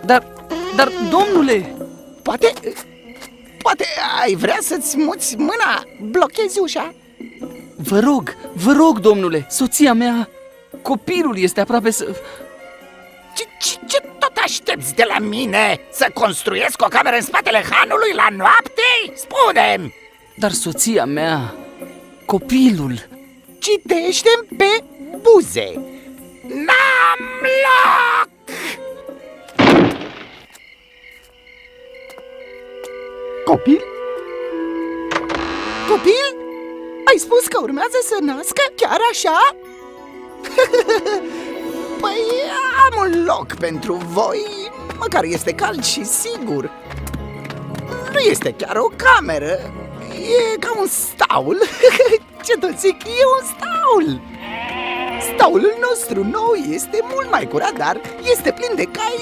Dar, domnule! Poate ai vrea să-ți muți mâna? Blochezi ușa? Vă rog, domnule, soția mea, copilul este aproape să... Ce tot aștepți de la mine? Să construiesc o cameră în spatele hanului la noapte? Spune-mi! Dar soția mea, copilul... Citește-mi pe buze. N-am loc! Copil? Copil? Ai spus că urmează să nască chiar așa? Păi am un loc pentru voi, măcar este cald și sigur. Nu este chiar o cameră, e ca un staul. Ce tot zic, e un staul. Staulul nostru nou este mult mai curat, dar este plin de cai